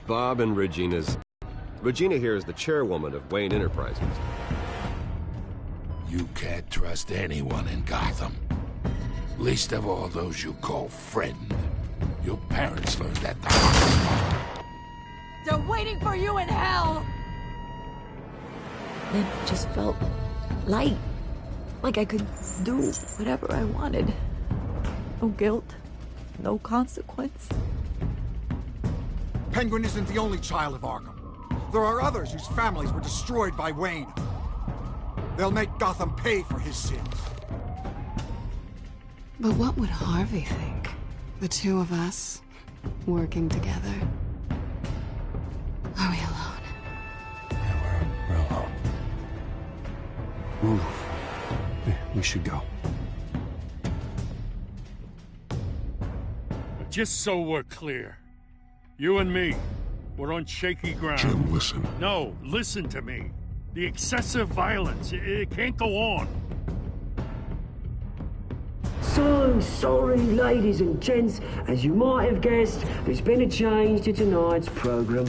Bob and Regina's... Regina here is the chairwoman of Wayne Enterprises. You can't trust anyone in Gotham. Least of all those you call friend. Your parents learned that the hard way. They're waiting for you in hell! It just felt light. Like I could do whatever I wanted. No guilt, no consequence. Penguin isn't the only child of Arkham. There are others whose families were destroyed by Wayne. They'll make Gotham pay for his sins. But what would Harvey think? The two of us, working together. Are we alone? Yeah, we're alone. Move. We should go. Just so we're clear, you and me, we're on shaky ground. Jim, listen. No, listen to me. The excessive violence, it can't go on. So sorry, ladies and gents. As you might have guessed, there's been a change to tonight's program.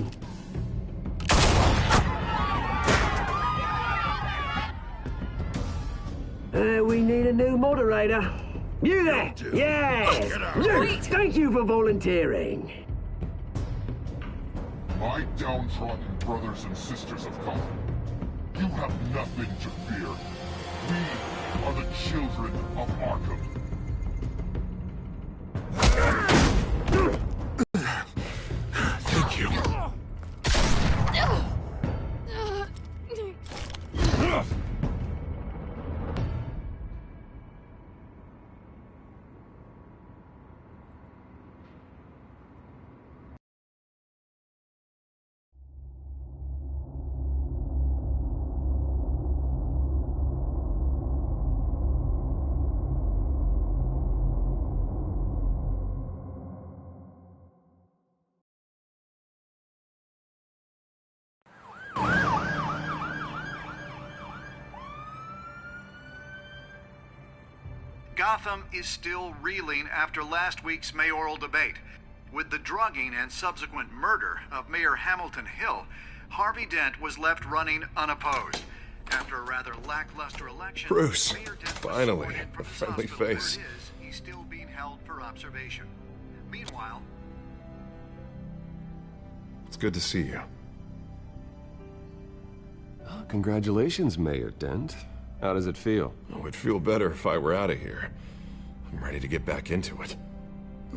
We need a new moderator. You there? Yes! Luke, thank you for volunteering. My downtrodden brothers and sisters of Gotham, you have nothing to fear. We are the children of Arkham. Thank you. Gotham is still reeling after last week's mayoral debate. With the drugging and subsequent murder of Mayor Hamilton Hill, Harvey Dent was left running unopposed. After a rather lackluster election, Bruce, Mayor Dent was finally, sworn in from a his friendly hospital where face. it is, he's still being held for observation. Meanwhile, It's good to see you. Oh, congratulations, Mayor Dent. How does it feel? Oh, it'd feel better if I were out of here. I'm ready to get back into it.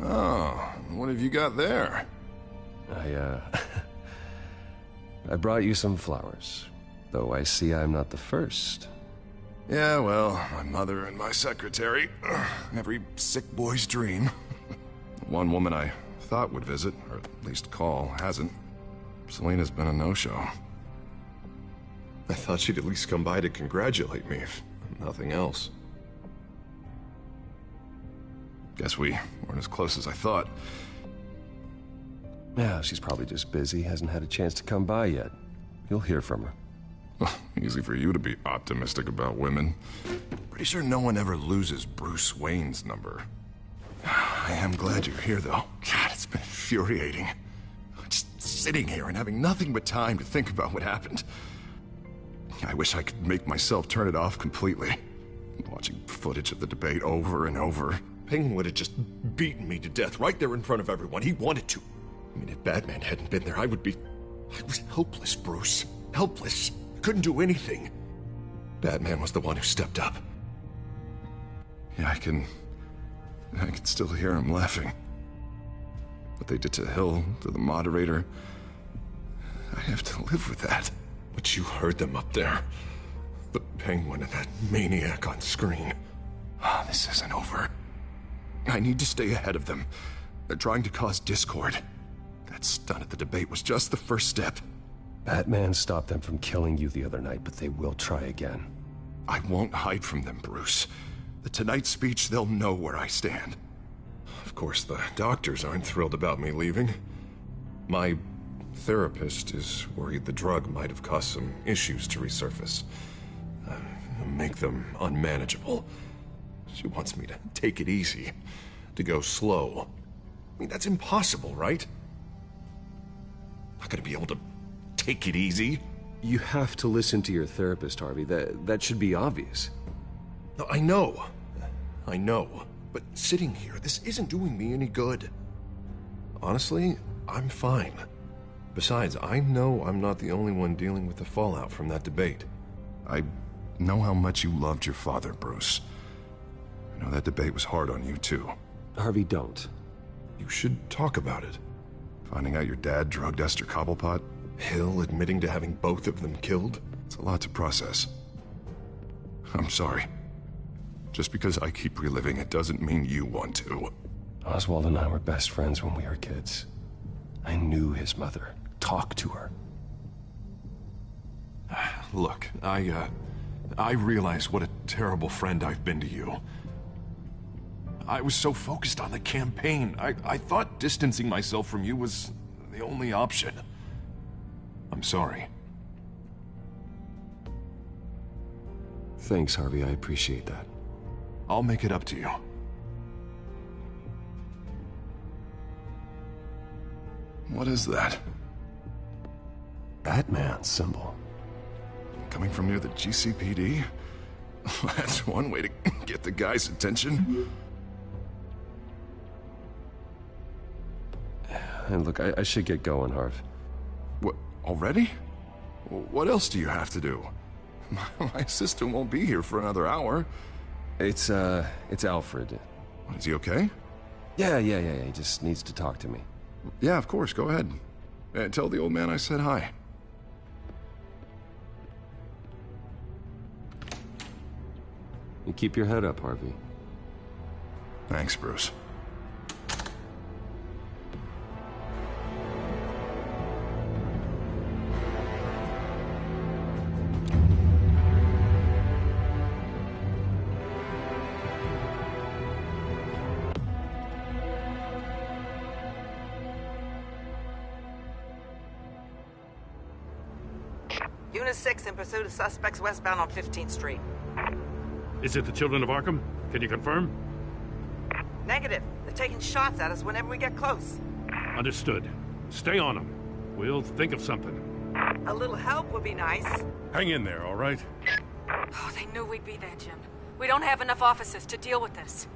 Oh, what have you got there? I brought you some flowers. Though I see I'm not the first. Yeah, well, my mother and my secretary. Every sick boy's dream. One woman I thought would visit, or at least call, hasn't. Selena's been a no-show. I thought she'd at least come by to congratulate me, if nothing else. Guess we weren't as close as I thought. Yeah, she's probably just busy, hasn't had a chance to come by yet. You'll hear from her. Well, easy for you to be optimistic about women. Pretty sure no one ever loses Bruce Wayne's number. I am glad you're here, though. God, it's been infuriating. Just sitting here and having nothing but time to think about what happened. I wish I could make myself turn it off completely. Watching footage of the debate over and over. Penguin would have just beaten me to death right there in front of everyone. He wanted to. I mean, if Batman hadn't been there, I was helpless, Bruce. Helpless. Couldn't do anything. Batman was the one who stepped up. Yeah, I can still hear him laughing. What they did to Hill, to the moderator, I have to live with that. But you heard them up there. The Penguin and that maniac on screen. This isn't over. I need to stay ahead of them. They're trying to cause discord. That stunt at the debate was just the first step. Batman stopped them from killing you the other night, but they will try again. I won't hide from them, Bruce. The Tonight speech, they'll know where I stand. Of course, the doctors aren't thrilled about me leaving. My therapist is worried the drug might have caused some issues to resurface. Make them unmanageable. She wants me to take it easy, to go slow. I mean, that's impossible, right? Not gonna be able to take it easy. You have to listen to your therapist, Harvey. That should be obvious. No, I know. But sitting here, this isn't doing me any good. Honestly, I'm fine. Besides, I know I'm not the only one dealing with the fallout from that debate. I know how much you loved your father, Bruce. I know that debate was hard on you, too. Harvey, don't. You should talk about it. Finding out your dad drugged Esther Cobblepot, Hill admitting to having both of them killed. It's a lot to process. I'm sorry. Just because I keep reliving it doesn't mean you want to. Oswald and I were best friends when we were kids. I knew his mother. Talked to her. Look, I realize what a terrible friend I've been to you. I was so focused on the campaign. I thought distancing myself from you was the only option. I'm sorry. Thanks, Harvey. I appreciate that. I'll make it up to you. What is that? Batman symbol. Coming from near the GCPD? That's one way to get the guy's attention. And look, I should get going, Harv. What, already? What else do you have to do? My sister won't be here for another hour. It's Alfred. Is he okay? Yeah. He just needs to talk to me. Yeah, of course. Go ahead. Tell the old man I said hi. You keep your head up, Harvey. Thanks, Bruce. Unit 6 in pursuit of suspects westbound on 15th Street. Is it the Children of Arkham? Can you confirm? Negative. They're taking shots at us whenever we get close. Understood. Stay on them. We'll think of something. A little help would be nice. Hang in there, all right? Oh, they knew we'd be there, Jim. We don't have enough officers to deal with this.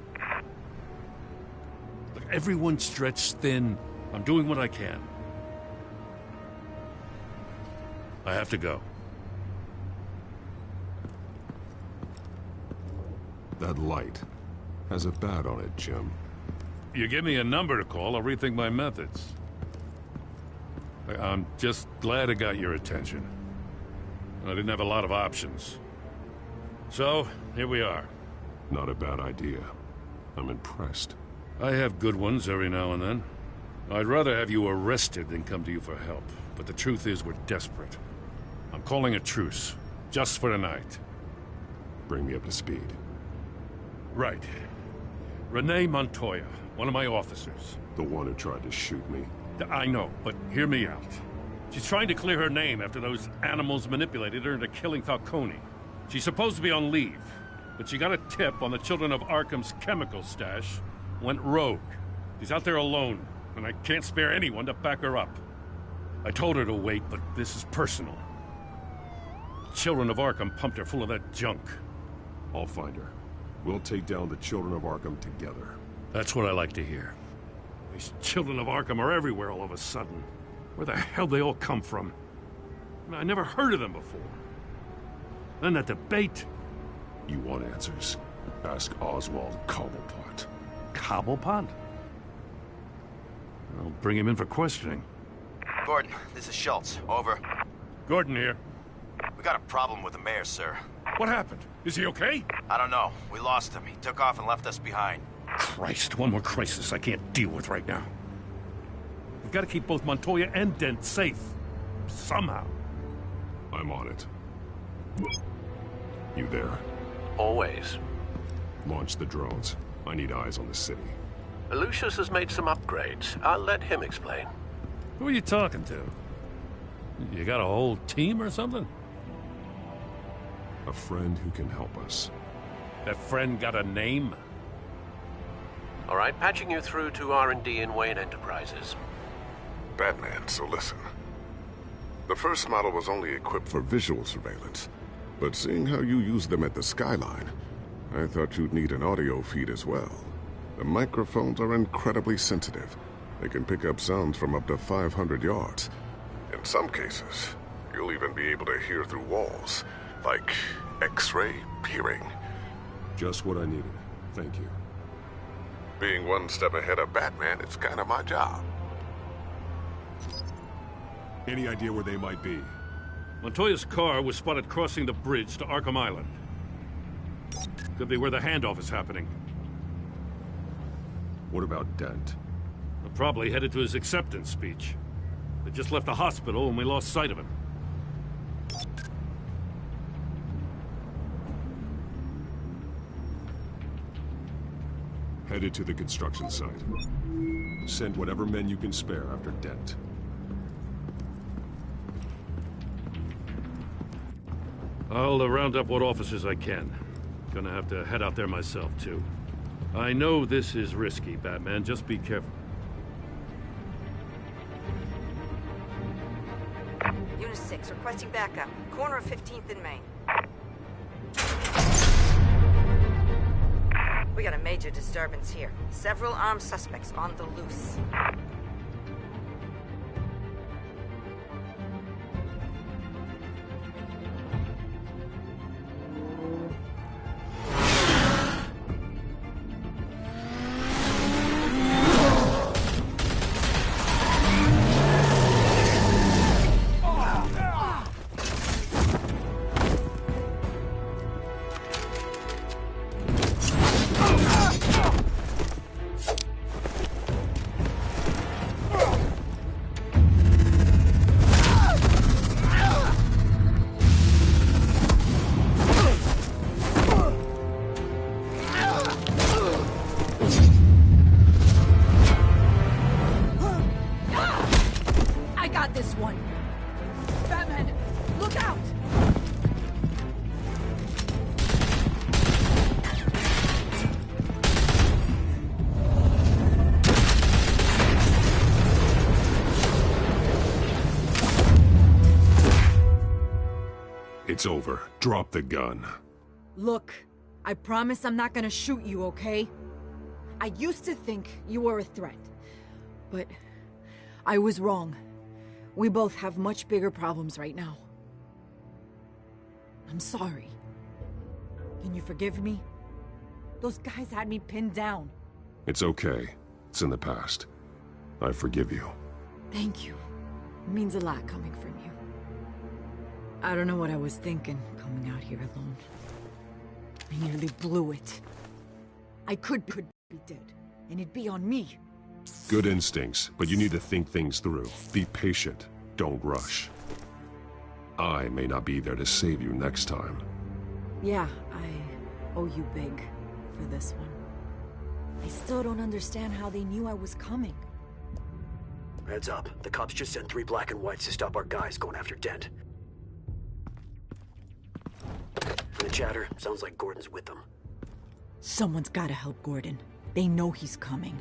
Look, everyone's stretched thin. I'm doing what I can. I have to go. That light has a bat on it, Jim. You give me a number to call, I'll rethink my methods. I'm just glad it got your attention. I didn't have a lot of options. So, here we are. Not a bad idea. I'm impressed. I have good ones every now and then. I'd rather have you arrested than come to you for help. But the truth is, we're desperate. I'm calling a truce. Just for tonight. Bring me up to speed. Right. Renee Montoya, one of my officers. The one who tried to shoot me. I know, but hear me out. She's trying to clear her name after those animals manipulated her into killing Falcone. She's supposed to be on leave, but she got a tip on the Children of Arkham's chemical stash, went rogue. She's out there alone, and I can't spare anyone to back her up. I told her to wait, but this is personal. The Children of Arkham pumped her full of that junk. I'll find her. We'll take down the Children of Arkham together. Then what I like to hear. These Children of Arkham are everywhere all of a sudden. Where the hell they all come from? I never heard of them before. Then that debate. You want answers? Ask Oswald Cobblepot. Cobblepot? I'll bring him in for questioning. Gordon, this is Schultz. Over. Gordon here. We got a problem with the mayor, sir. What happened? Is he okay? I don't know. We lost him. He took off and left us behind. Christ, one more crisis I can't deal with right now. We've got to keep both Montoya and Dent safe. Somehow. I'm on it. You there? Always. Launch the drones. I need eyes on the city. Lucius has made some upgrades. I'll let him explain. Who are you talking to? You got a whole team or something? A friend who can help us. That friend got a name? All right, patching you through to R&D in Wayne Enterprises. Batman, so listen. The first model was only equipped for visual surveillance, but seeing how you use them at the skyline, I thought you'd need an audio feed as well. The microphones are incredibly sensitive. They can pick up sounds from up to 500 yards. In some cases, you'll even be able to hear through walls, like X-ray peering. Just what I needed. Thank you. Being one step ahead of Batman, it's kind of my job. Any idea where they might be? Montoya's car was spotted crossing the bridge to Arkham Island. Could be where the handoff is happening. What about Dent? They're probably headed to his acceptance speech. They just left the hospital and we lost sight of him. Headed to the construction site. Send whatever men you can spare after Dent. I'll round up what officers I can. Gonna have to head out there myself, too. I know this is risky, Batman. Just be careful. Unit 6, requesting backup. Corner of 15th and Main. We got a major disturbance here. Several armed suspects on the loose. It's over. Drop the gun. Look, I promise I'm not gonna shoot you, okay? I used to think you were a threat, but I was wrong. We both have much bigger problems right now. I'm sorry. Can you forgive me? Those guys had me pinned down. It's okay. It's in the past. I forgive you. Thank you. It means a lot coming from you. I don't know what I was thinking, coming out here alone. I nearly blew it. I could be dead, and it'd be on me. Good instincts, but you need to think things through. Be patient. Don't rush. I may not be there to save you next time. Yeah, I owe you big for this one. I still don't understand how they knew I was coming. Heads up. The cops just sent 3 black and whites to stop our guys going after Dent. From the chatter, sounds like Gordon's with them. Someone's gotta help Gordon. They know he's coming.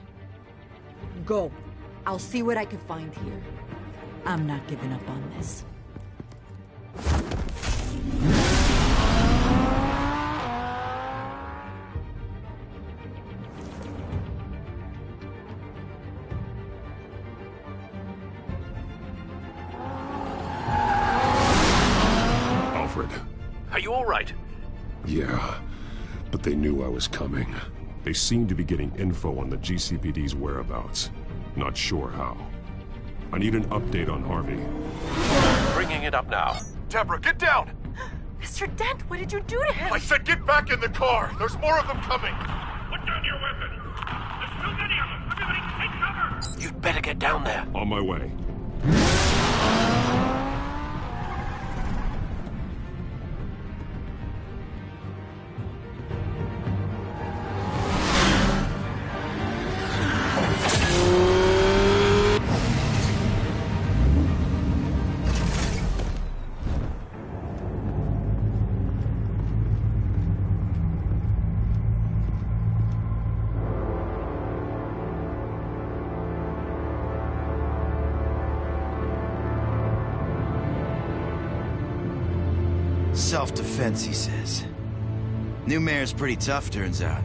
Go. I'll see what I can find here. I'm not giving up on this. Alfred. Are you all right? Yeah, but they knew I was coming. They seem to be getting info on the GCPD's whereabouts. Not sure how. I need an update on Harvey. Bringing it up now. Deborah, get down! Mr. Dent, what did you do to him? I said get back in the car! There's more of them coming! Put down your weapon! There's too many of them! Everybody take cover! You'd better get down there. On my way. Self-defense, he says. New mayor's pretty tough, turns out.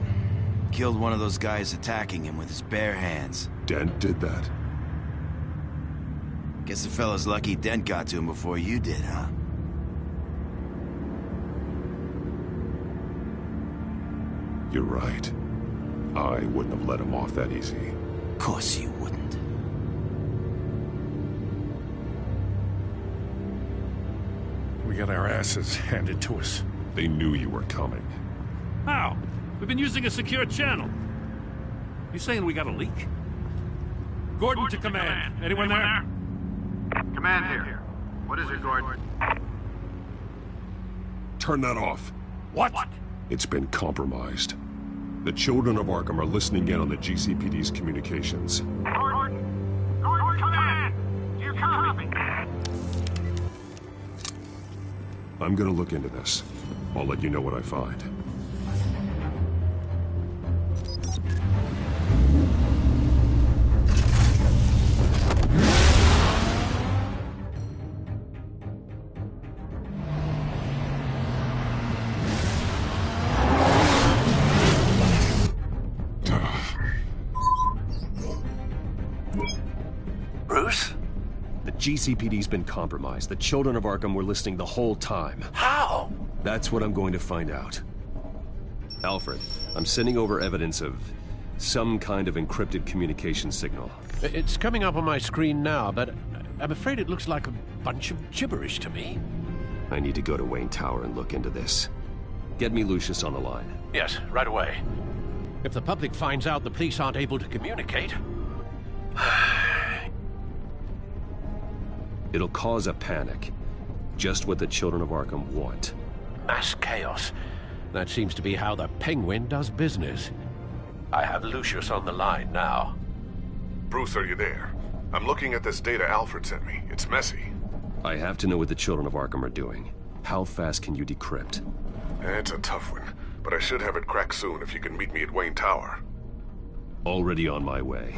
Killed one of those guys attacking him with his bare hands. Dent did that? Guess the fella's lucky Dent got to him before you did, huh? You're right. I wouldn't have let him off that easy. Of course you wouldn't. We got our asses handed to us. They knew you were coming. How? We've been using a secure channel. You saying we got a leak? Gordon to command. Anyone there? Command here. What is it, Gordon? Turn that off. What? It's been compromised. The children of Arkham are listening in on the GCPD's communications. Gordon, command! Do you copy? I'm gonna look into this. I'll let you know what I find. Bruce? The GCPD's been compromised. The children of Arkham were listening the whole time. How? That's what I'm going to find out. Alfred, I'm sending over evidence of some kind of encrypted communication signal. It's coming up on my screen now, but I'm afraid it looks like a bunch of gibberish to me. I need to go to Wayne Tower and look into this. Get me Lucius on the line. Yes, right away. If the public finds out the police aren't able to communicate... It'll cause a panic. Just what the children of Arkham want. Mass chaos. That seems to be how the Penguin does business. I have Lucius on the line now. Bruce, are you there? I'm looking at this data Alfred sent me. It's messy. I have to know what the children of Arkham are doing. How fast can you decrypt? It's a tough one, but I should have it cracked soon if you can meet me at Wayne Tower. Already on my way.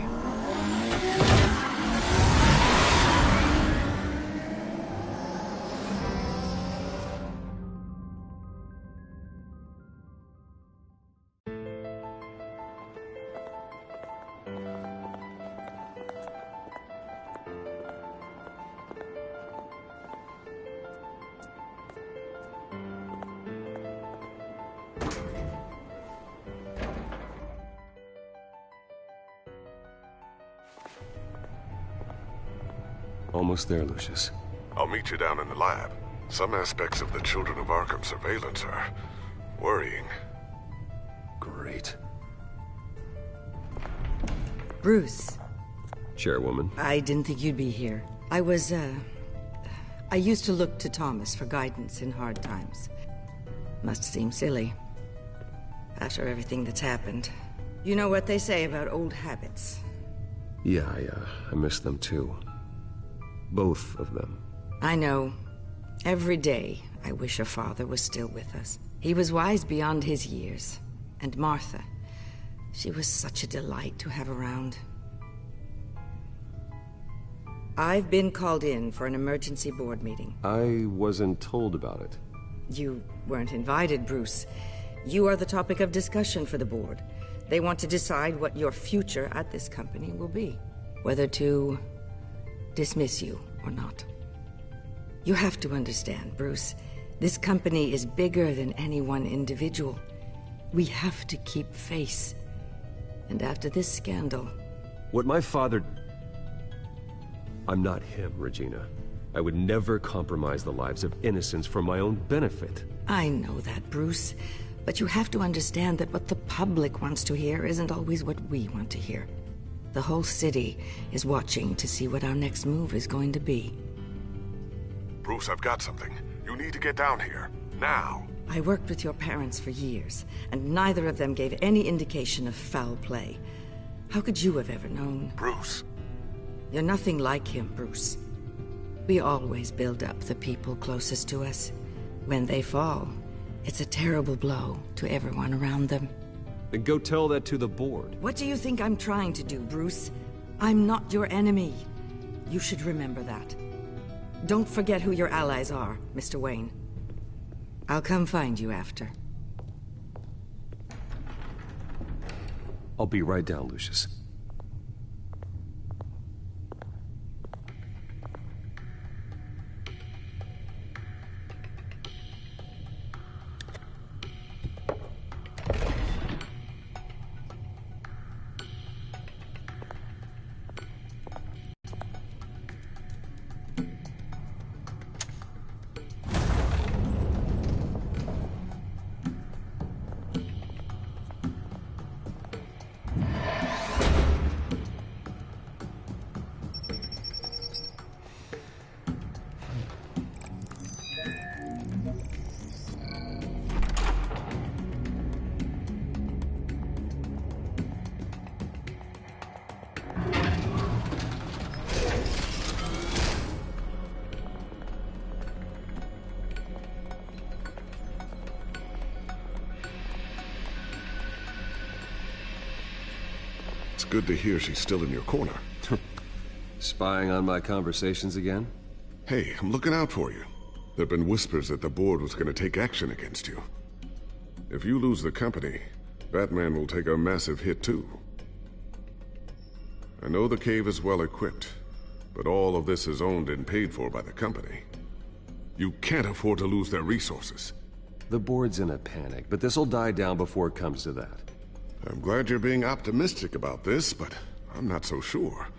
Almost there, Lucius. I'll meet you down in the lab. Some aspects of the Children of Arkham surveillance are worrying. Great. Bruce. Chairwoman. I didn't think you'd be here. I used to look to Thomas for guidance in hard times. Must seem silly. After everything that's happened. You know what they say about old habits. Yeah, I miss them too. Both of them. I know. Every day, I wish a father was still with us. He was wise beyond his years. And Martha, she was such a delight to have around. I've been called in for an emergency board meeting. I wasn't told about it. You weren't invited, Bruce. You are the topic of discussion for the board. They want to decide what your future at this company will be. Whether to dismiss you or not. You have to understand, Bruce. This company is bigger than any one individual. We have to keep face. And after this scandal... What my father... I'm not him, Regina. I would never compromise the lives of innocents for my own benefit. I know that, Bruce. But you have to understand that what the public wants to hear isn't always what we want to hear. The whole city is watching to see what our next move is going to be. Bruce, I've got something. You need to get down here. Now. I worked with your parents for years, and neither of them gave any indication of foul play. How could you have ever known? Bruce. You're nothing like him, Bruce. We always build up the people closest to us. When they fall, it's a terrible blow to everyone around them. Then go tell that to the board. What do you think I'm trying to do, Bruce? I'm not your enemy. You should remember that. Don't forget who your allies are, Mr. Wayne. I'll come find you after. I'll be right down, Lucius. It's good to hear she's still in your corner. Spying on my conversations again? Hey, I'm looking out for you. There've been whispers that the board was going to take action against you. If you lose the company, Batman will take a massive hit too. I know the cave is well equipped, but all of this is owned and paid for by the company. You can't afford to lose their resources. The board's in a panic, but this'll die down before it comes to that. I'm glad you're being optimistic about this, but I'm not so sure.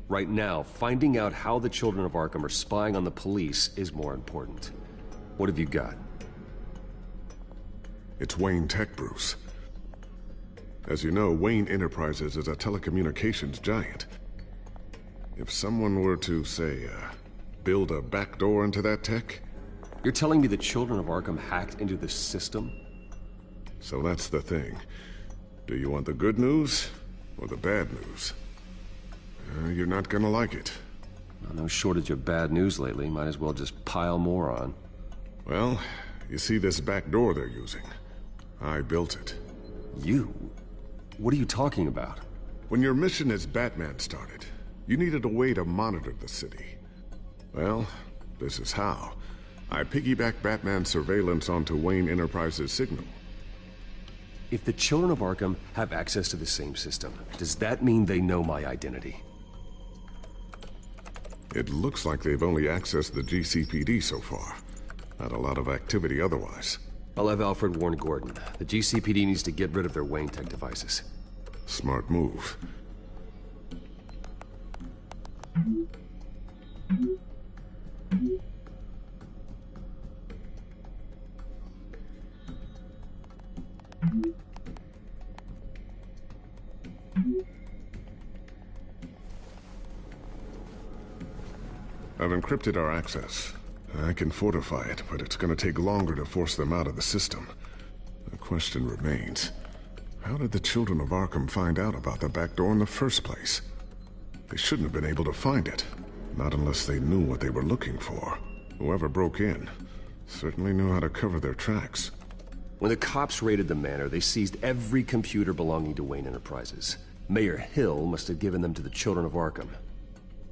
Right now, finding out how the Children of Arkham are spying on the police is more important. What have you got? It's Wayne Tech, Bruce. As you know, Wayne Enterprises is a telecommunications giant. If someone were to, say, build a backdoor into that tech... You're telling me the Children of Arkham hacked into the system? So that's the thing. Do you want the good news or the bad news? You're not gonna like it. Well, no shortage of bad news lately. Might as well just pile more on. Well, you see this back door they're using? I built it. You? What are you talking about? When your mission as Batman started, you needed a way to monitor the city. Well, this is how. I piggybacked Batman's surveillance onto Wayne Enterprises' signal. If the Children of Arkham have access to the same system, does that mean they know my identity? It looks like they've only accessed the GCPD so far. Not a lot of activity otherwise. I'll have Alfred warn Gordon. The GCPD needs to get rid of their Wayne Tech devices. Smart move. I've encrypted our access. I can fortify it, but it's gonna take longer to force them out of the system. The question remains, how did the Children of Arkham find out about the back door in the first place? They shouldn't have been able to find it. Not unless they knew what they were looking for. Whoever broke in certainly knew how to cover their tracks. When the cops raided the manor, they seized every computer belonging to Wayne Enterprises. Mayor Hill must have given them to the Children of Arkham.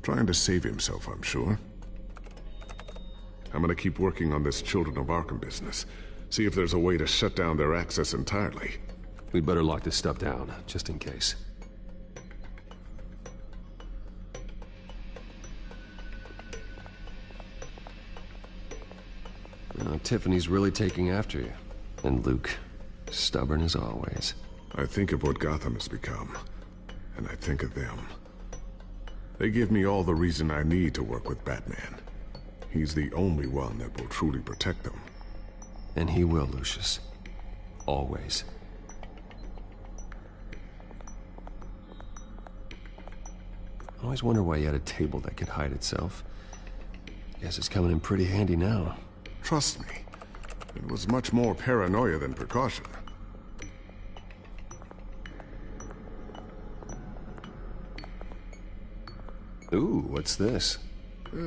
Trying to save himself, I'm sure. I'm gonna keep working on this Children of Arkham business. See if there's a way to shut down their access entirely. We'd better lock this stuff down, just in case. Tiffany's really taking after you. And Luke, stubborn as always. I think of what Gotham has become, and I think of them. They give me all the reason I need to work with Batman. He's the only one that will truly protect them. And he will, Lucius. Always. I always wonder why you had a table that could hide itself. Guess it's coming in pretty handy now. Trust me, it was much more paranoia than precaution. Ooh, what's this?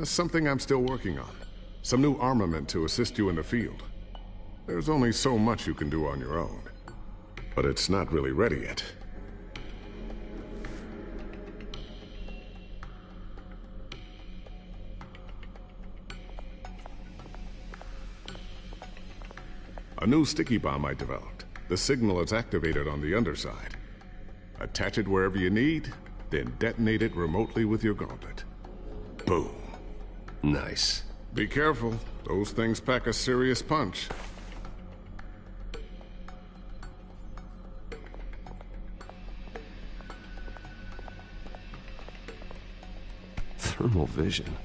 Something I'm still working on. Some new armament to assist you in the field. There's only so much you can do on your own. But it's not really ready yet. A new sticky bomb I developed. The signal is activated on the underside. Attach it wherever you need, then detonate it remotely with your gauntlet. Boom. Nice. Be careful. Those things pack a serious punch. Thermal vision.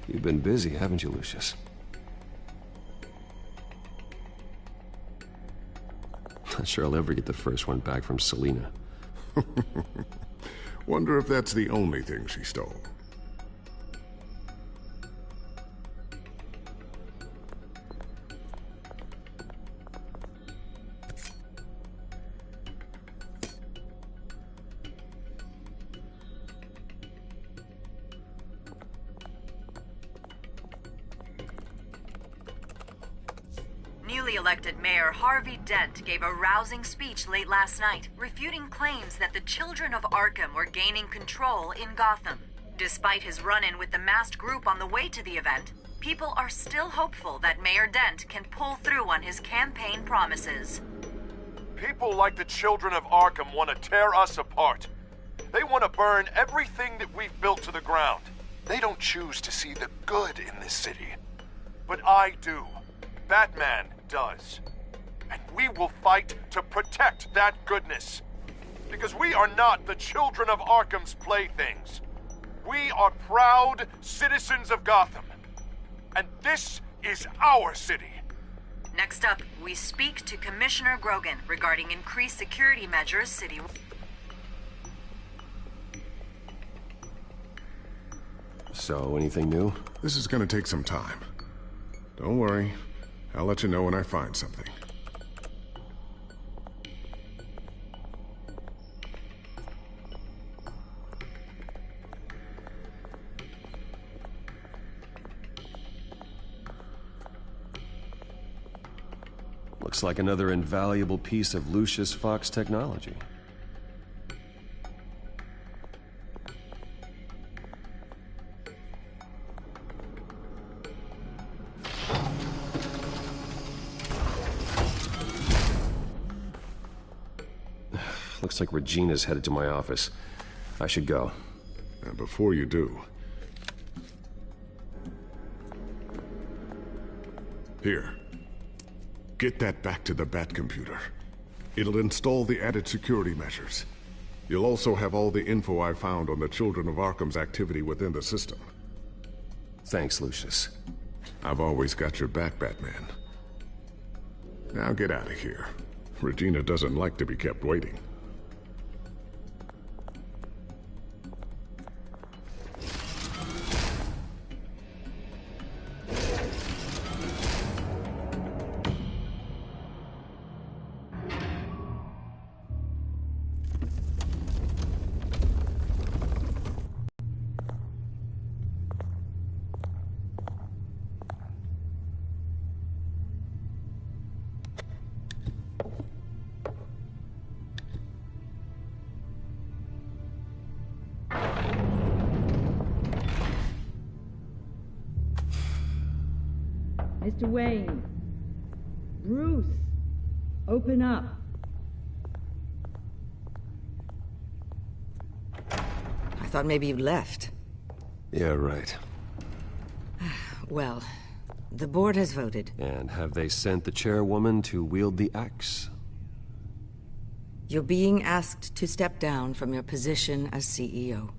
You've been busy, haven't you, Lucius? Not sure I'll ever get the first one back from Selena. Wonder if that's the only thing she stole. Newly elected Mayor Harvey Dent gave a rousing speech late last night, refuting claims that the children of Arkham were gaining control in Gotham. Despite his run-in with the masked group on the way to the event, people are still hopeful that Mayor Dent can pull through on his campaign promises. People like the children of Arkham want to tear us apart. They want to burn everything that we've built to the ground. They don't choose to see the good in this city. But I do. Batman does. And we will fight to protect that goodness. Because we are not the children of Arkham's playthings. We are proud citizens of Gotham. And this is our city. Next up, we speak to Commissioner Grogan regarding increased security measures citywide. So, anything new? This is gonna take some time. Don't worry. I'll let you know when I find something. Looks like another invaluable piece of Lucius Fox technology. Looks like Regina's headed to my office. I should go. And before you do... Here. Get that back to the Bat computer. It'll install the added security measures. You'll also have all the info I found on the Children of Arkham's activity within the system. Thanks, Lucius. I've always got your back, Batman. Now get out of here. Regina doesn't like to be kept waiting. Mr. Wayne. Bruce. Open up. I thought maybe you'd left. Yeah, right. Well, the board has voted. And have they sent the chairwoman to wield the axe? You're being asked to step down from your position as CEO.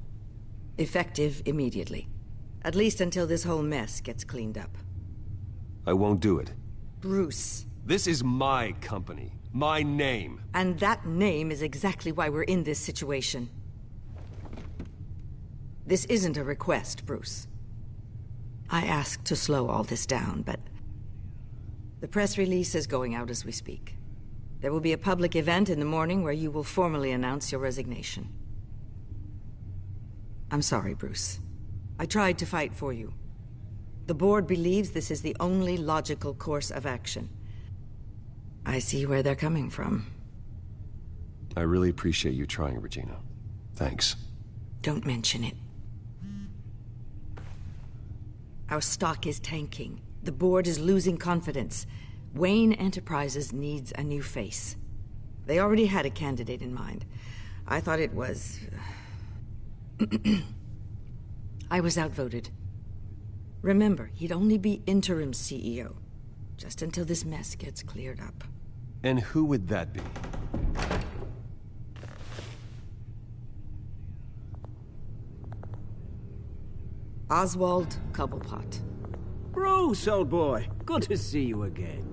Effective immediately. At least until this whole mess gets cleaned up. I won't do it. Bruce. This is my company. My name. And that name is exactly why we're in this situation. This isn't a request, Bruce. I asked to slow all this down, but... the press release is going out as we speak. There will be a public event in the morning where you will formally announce your resignation. I'm sorry, Bruce. I tried to fight for you. The board believes this is the only logical course of action. I see where they're coming from. I really appreciate you trying, Regina. Thanks. Don't mention it. Our stock is tanking. The board is losing confidence. Wayne Enterprises needs a new face. They already had a candidate in mind. I thought it was... I was outvoted. Remember, he'd only be interim CEO, just until this mess gets cleared up. And who would that be? Oswald Cobblepot. Bruce, old boy. Good to see you again.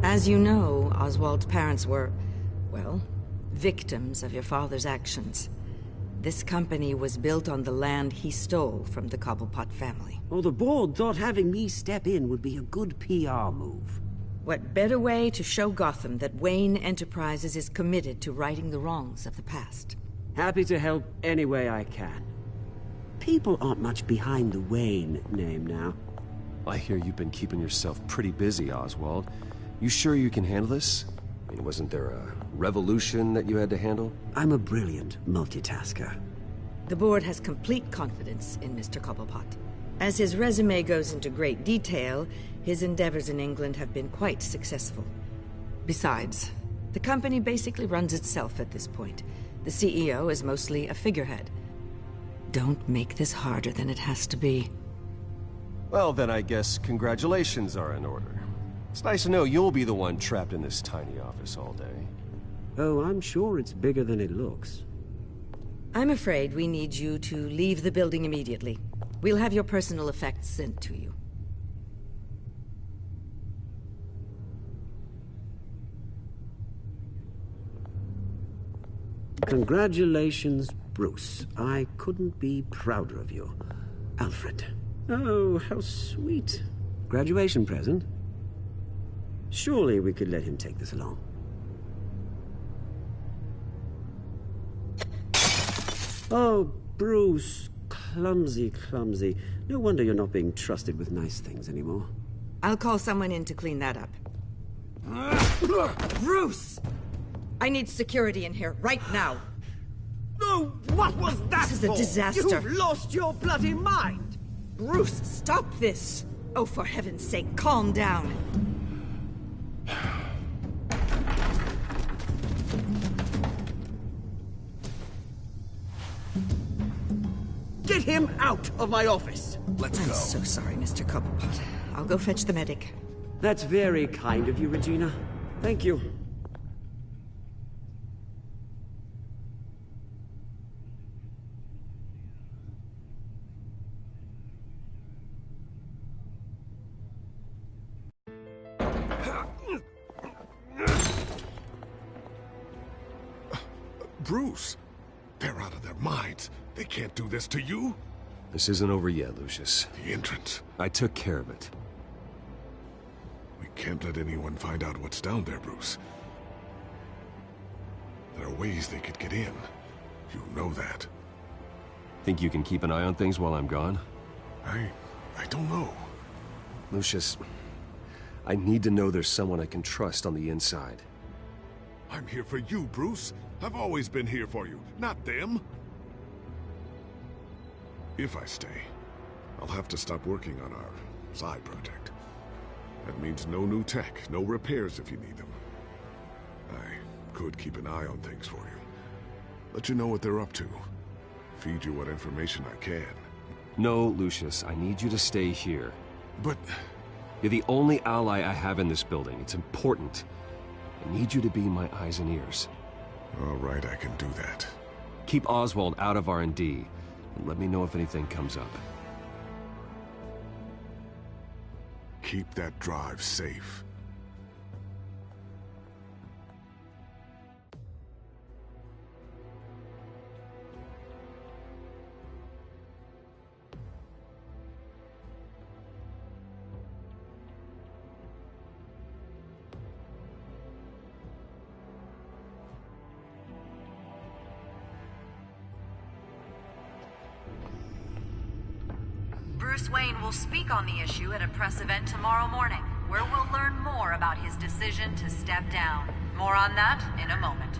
As you know, Oswald's parents were, well, victims of your father's actions. This company was built on the land he stole from the Cobblepot family. Well, the board thought having me step in would be a good PR move. What better way to show Gotham that Wayne Enterprises is committed to righting the wrongs of the past? Happy to help any way I can. People aren't much behind the Wayne name now. I hear you've been keeping yourself pretty busy, Oswald. You sure you can handle this? I mean, wasn't there a revolution that you had to handle? I'm a brilliant multitasker. The board has complete confidence in Mr. Cobblepot. As his resume goes into great detail, his endeavors in England have been quite successful. Besides, the company basically runs itself at this point. The CEO is mostly a figurehead. Don't make this harder than it has to be. Well, then I guess congratulations are in order. It's nice to know you'll be the one trapped in this tiny office all day. Oh, I'm sure it's bigger than it looks. I'm afraid we need you to leave the building immediately. We'll have your personal effects sent to you. Congratulations, Bruce. I couldn't be prouder of you. Alfred. Oh, how sweet. Graduation present? Surely we could let him take this along. Oh, Bruce. Clumsy, clumsy. No wonder you're not being trusted with nice things anymore. I'll call someone in to clean that up. Bruce! I need security in here, right now. No, what was that This is a disaster. You've lost your bloody mind! Bruce, stop this! Oh, for heaven's sake, calm down. Get him out of my office! Let's go. I'm so sorry, Mr. Cobblepot. I'll go fetch the medic. That's very kind of you, Regina. Thank you. Bruce, they're out of their minds. They can't do this to you. This isn't over yet, Lucius. The entrance. I took care of it. We can't let anyone find out what's down there, Bruce. There are ways they could get in. You know that. Think you can keep an eye on things while I'm gone? I don't know. Lucius, I need to know there's someone I can trust on the inside. I'm here for you, Bruce. I've always been here for you, not them. If I stay, I'll have to stop working on our side project. That means no new tech, no repairs if you need them. I could keep an eye on things for you. Let you know what they're up to. Feed you what information I can. No, Lucius, I need you to stay here. But... You're the only ally I have in this building. It's important. I need you to be my eyes and ears. All right, I can do that. Keep Oswald out of R&D, and let me know if anything comes up. Keep that drive safe. Bruce Wayne will speak on the issue at a press event tomorrow morning, where we'll learn more about his decision to step down. More on that in a moment.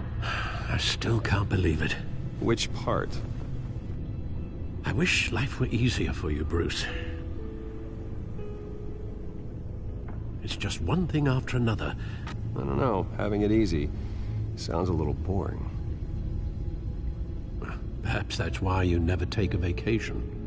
I still can't believe it. Which part? I wish life were easier for you, Bruce. It's just one thing after another. I don't know. Having it easy sounds a little boring. Perhaps that's why you never take a vacation.